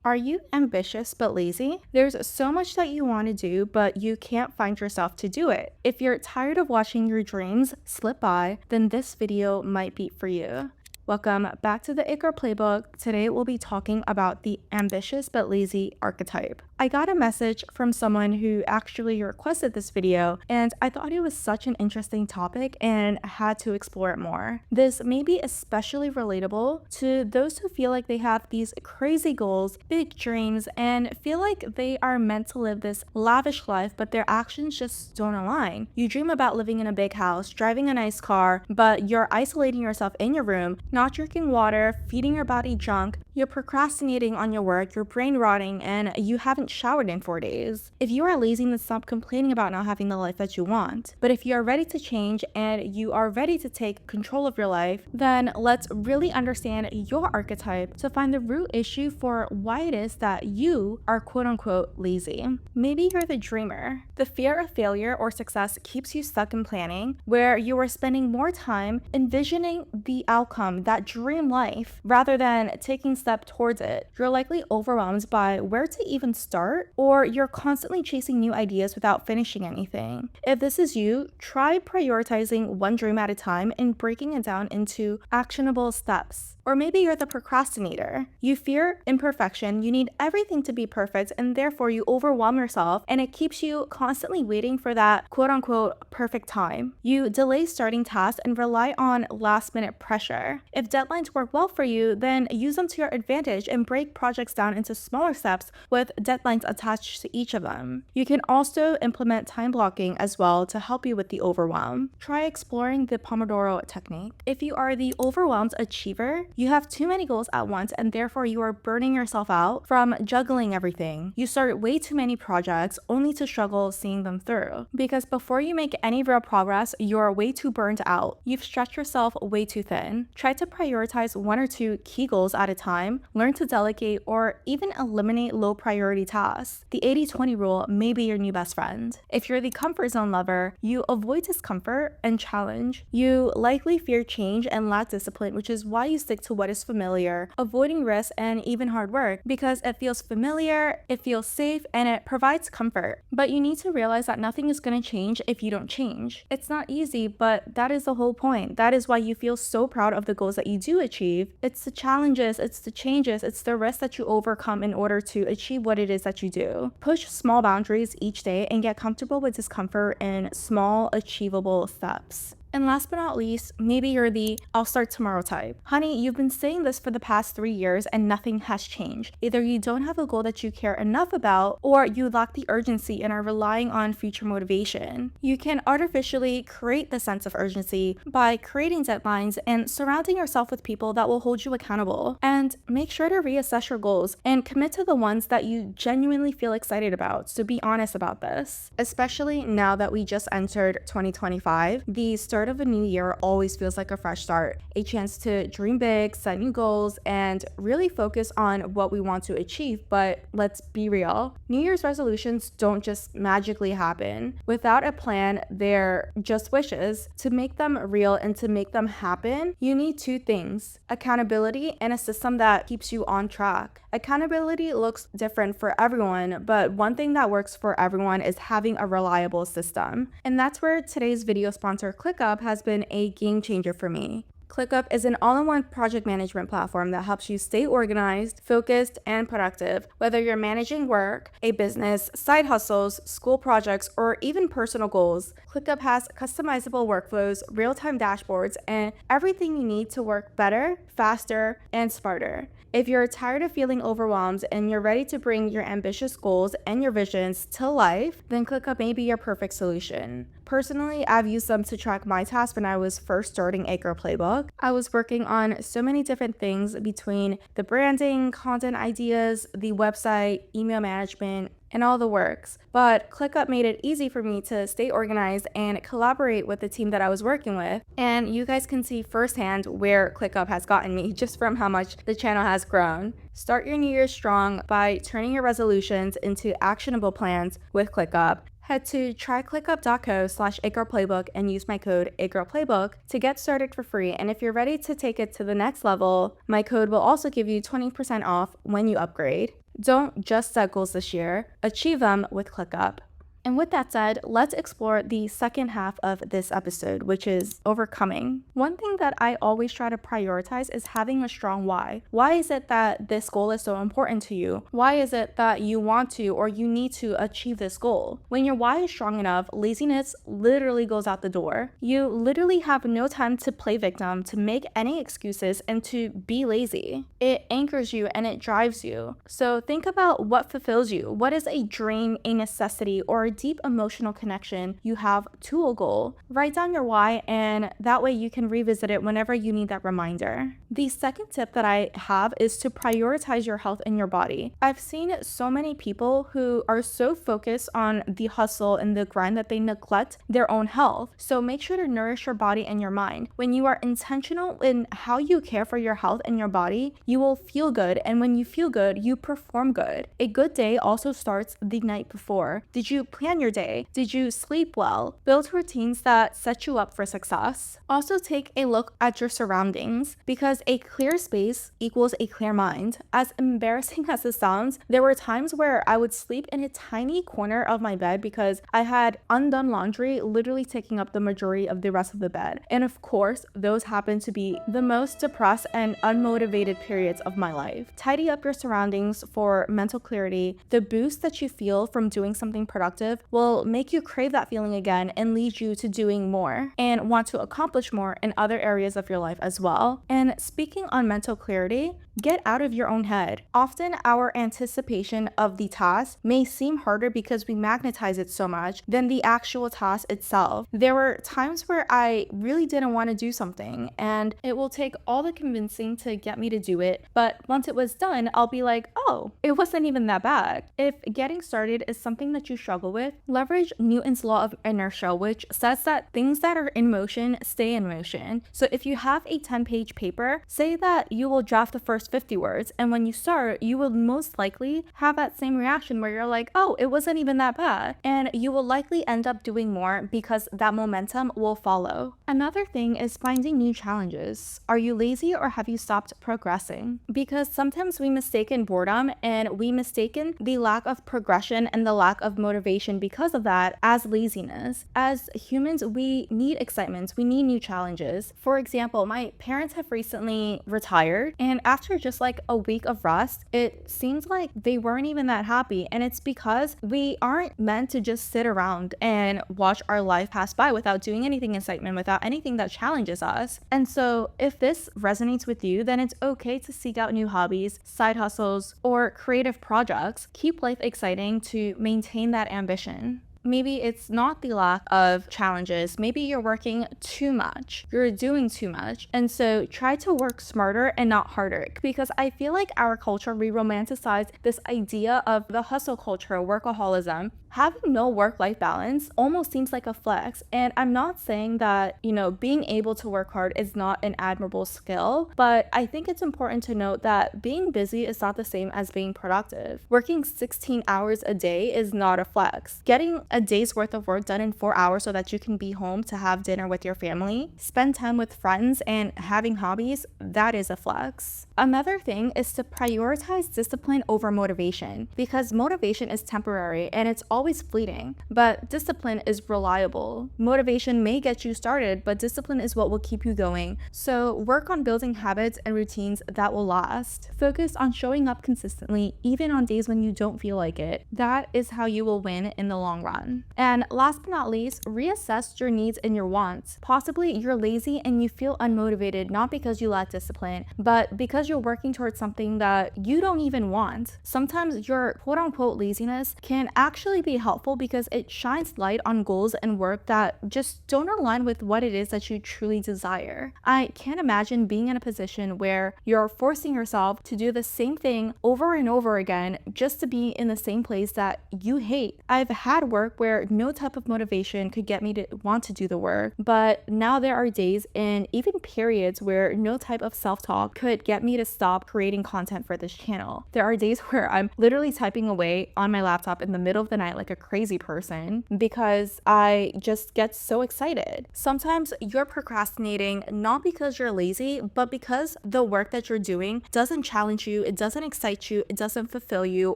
Are you ambitious but lazy? There's so much that you want to do, but you can't find yourself to do it. If you're tired of watching your dreams slip by, then this video might be for you. Welcome back to the It Girl Playbook. Today we'll be talking about the ambitious but lazy archetype. I got a message from someone who actually requested this video, and I thought it was such an interesting topic and had to explore it more. This may be especially relatable to those who feel like they have these crazy goals, big dreams, and feel like they are meant to live this lavish life, but their actions just don't align. You dream about living in a big house, driving a nice car, but you're isolating yourself in your room, not drinking water, feeding your body junk, you're procrastinating on your work, your brain rotting, and you haven't showered in 4 days. If you are lazy, then stop complaining about not having the life that you want. But if you are ready to change and you are ready to take control of your life, then let's really understand your archetype to find the root issue for why it is that you are quote unquote lazy. Maybe you're the dreamer. The fear of failure or success keeps you stuck in planning, where you are spending more time envisioning the outcome, that dream life, rather than taking step towards it. You're likely overwhelmed by where to even start, or you're constantly chasing new ideas without finishing anything. If this is you, try prioritizing one dream at a time and breaking it down into actionable steps. Or maybe you're the procrastinator. You fear imperfection, you need everything to be perfect, and therefore you overwhelm yourself, and it keeps you constantly waiting for that quote-unquote perfect time. You delay starting tasks and rely on last-minute pressure. If deadlines work well for you, then use them to your advantage and break projects down into smaller steps with deadlines attached to each of them. You can also implement time blocking as well to help you with the overwhelm. Try exploring the Pomodoro technique. If you are the overwhelmed achiever, you have too many goals at once and therefore you are burning yourself out from juggling everything. You start way too many projects only to struggle seeing them through. Because before you make any real progress, you're way too burned out. You've stretched yourself way too thin. Try to prioritize one or two key goals at a time, learn to delegate, or even eliminate low priority tasks. The 80-20 rule may be your new best friend. If you're the comfort zone lover, you avoid discomfort and challenge. You likely fear change and lack discipline, which is why you stick to what is familiar, avoiding risk and even hard work, because it feels familiar, it feels safe, and it provides comfort. But you need to realize that nothing is going to change if you don't change. It's not easy, but that is the whole point. That is why you feel so proud of the goals that you do achieve. It's the challenges, it's the changes, it's the risks that you overcome in order to achieve what it is that you do. Push small boundaries each day and get comfortable with discomfort in small, achievable steps. And last but not least, maybe you're the I'll start tomorrow type. Honey, you've been saying this for the past 3 years and nothing has changed. Either you don't have a goal that you care enough about, or you lack the urgency and are relying on future motivation. You can artificially create the sense of urgency by creating deadlines and surrounding yourself with people that will hold you accountable. And make sure to reassess your goals and commit to the ones that you genuinely feel excited about. So be honest about this. Especially now that we just entered 2025, the start of a new year always feels like a fresh start, a chance to dream big, set new goals, and really focus on what we want to achieve. But let's be real, New Year's resolutions don't just magically happen. Without a plan, they're just wishes. To make them real and to make them happen, you need two things: accountability and a system that keeps you on track. Accountability looks different for everyone, but one thing that works for everyone is having a reliable system. And that's where today's video sponsor ClickUp has been a game changer for me. ClickUp is an all-in-one project management platform that helps you stay organized, focused, and productive. Whether you're managing work, a business, side hustles, school projects, or even personal goals, ClickUp has customizable workflows, real-time dashboards, and everything you need to work better, faster, and smarter. If you're tired of feeling overwhelmed and you're ready to bring your ambitious goals and your visions to life, then ClickUp may be your perfect solution. Personally, I've used them to track my tasks when I was first starting It Girl Playbook. I was working on so many different things between the branding, content ideas, the website, email management, and all the works. But ClickUp made it easy for me to stay organized and collaborate with the team that I was working with. And you guys can see firsthand where ClickUp has gotten me just from how much the channel has grown. Start your new year strong by turning your resolutions into actionable plans with ClickUp. Head to tryclickup.co/itgirlplaybook and use my code ItGirlPlaybook to get started for free. And if you're ready to take it to the next level, my code will also give you 20% off when you upgrade. Don't just set goals this year, achieve them with ClickUp. And with that said, let's explore the second half of this episode, which is overcoming. One thing that I always try to prioritize is having a strong why. Why is it that this goal is so important to you? Why is it that you want to or you need to achieve this goal? When your why is strong enough, laziness literally goes out the door. You literally have no time to play victim, to make any excuses, and to be lazy. It anchors you and it drives you. So think about what fulfills you. What is a dream, a necessity, or a deep emotional connection you have to a goal? Write down your why, and that way you can revisit it whenever you need that reminder. The second tip that I have is to prioritize your health and your body. I've seen so many people who are so focused on the hustle and the grind that they neglect their own health. So make sure to nourish your body and your mind. When you are intentional in how you care for your health and your body, you will feel good, and when you feel good, you perform good. A good day also starts the night before. Did you plan your day? Did you sleep well? Build routines that set you up for success. Also take a look at your surroundings, because a clear space equals a clear mind. As embarrassing as it sounds, there were times where I would sleep in a tiny corner of my bed because I had undone laundry literally taking up the majority of the rest of the bed. And of course, those happen to be the most depressed and unmotivated periods of my life. Tidy up your surroundings for mental clarity. The boost that you feel from doing something productive will make you crave that feeling again and lead you to doing more and want to accomplish more in other areas of your life as well. And speaking on mental clarity, get out of your own head. Often our anticipation of the task may seem harder because we magnetize it so much than the actual task itself. There were times where I really didn't want to do something, and it will take all the convincing to get me to do it, but once it was done, I'll be like, oh, it wasn't even that bad. If getting started is something that you struggle with, leverage Newton's law of inertia, which says that things that are in motion stay in motion. So if you have a 10-page paper, say that you will draft the first 50 words, and when you start, you will most likely have that same reaction where you're like, oh, it wasn't even that bad, and you will likely end up doing more because that momentum will follow. Another thing is finding new challenges. Are you lazy or have you stopped progressing? Because sometimes we mistaken boredom and we mistaken the lack of progression and the lack of motivation because of that as laziness. As humans, we need excitement, we need new challenges. For example, my parents have recently retired, and after just like a week of rest, it seems like they weren't even that happy, and it's because we aren't meant to just sit around and watch our life pass by without doing anything excitement, without anything that challenges us. And so if this resonates with you, then it's okay to seek out new hobbies, side hustles, or creative projects. Keep life exciting to maintain that ambition. Maybe it's not the lack of challenges. Maybe you're working too much. You're doing too much. And so try to work smarter and not harder, because I feel like our culture, we romanticize this idea of the hustle culture, workaholism. Having no work-life balance almost seems like a flex. And I'm not saying that, being able to work hard is not an admirable skill, but I think it's important to note that being busy is not the same as being productive. Working 16 hours a day is not a flex. Getting a day's worth of work done in 4 hours so that you can be home to have dinner with your family, spend time with friends, and having hobbies, that is a flex. Another thing is to prioritize discipline over motivation, because motivation is temporary and it's always fleeting, but discipline is reliable. Motivation may get you started, but discipline is what will keep you going. So work on building habits and routines that will last. Focus on showing up consistently, even on days when you don't feel like it. That is how you will win in the long run. And last but not least, reassess your needs and your wants. Possibly you're lazy and you feel unmotivated, not because you lack discipline, but because you're working towards something that you don't even want. Sometimes your quote-unquote laziness can actually be helpful because it shines light on goals and work that just don't align with what it is that you truly desire. I can't imagine being in a position where you're forcing yourself to do the same thing over and over again just to be in the same place that you hate. I've had work work where no type of motivation could get me to want to do the work, but now there are days and even periods where no type of self-talk could get me to stop creating content for this channel. There are days where I'm literally typing away on my laptop in the middle of the night like a crazy person because I just get so excited. Sometimes you're procrastinating not because you're lazy, but because the work that you're doing doesn't challenge you, it doesn't excite you, it doesn't fulfill you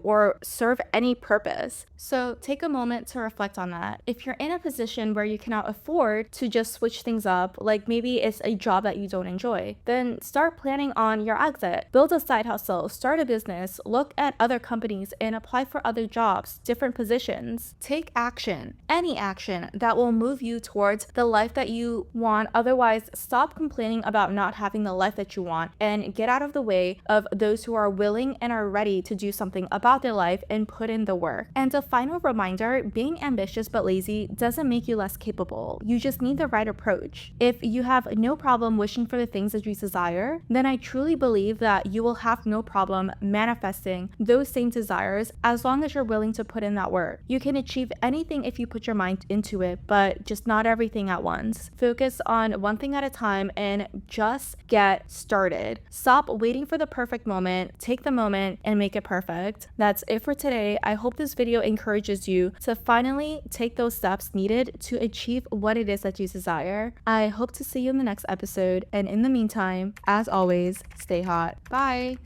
or serve any purpose. So take a moment to reflect on that. If you're in a position where you cannot afford to just switch things up, like maybe it's a job that you don't enjoy, then start planning on your exit. Build a side hustle, start a business, look at other companies and apply for other jobs, different positions. Take action, any action that will move you towards the life that you want. Otherwise, stop complaining about not having the life that you want and get out of the way of those who are willing and are ready to do something about their life and put in the work. And a final reminder, being ambitious but lazy doesn't make you less capable. You just need the right approach. If you have no problem wishing for the things that you desire, then I truly believe that you will have no problem manifesting those same desires as long as you're willing to put in that work. You can achieve anything if you put your mind into it, but just not everything at once. Focus on one thing at a time and just get started. Stop waiting for the perfect moment. Take the moment and make it perfect. That's it for today. I hope this video encourages you to finally take those steps needed to achieve what it is that you desire. I hope to see you in the next episode, and in the meantime, as always, stay hot. Bye.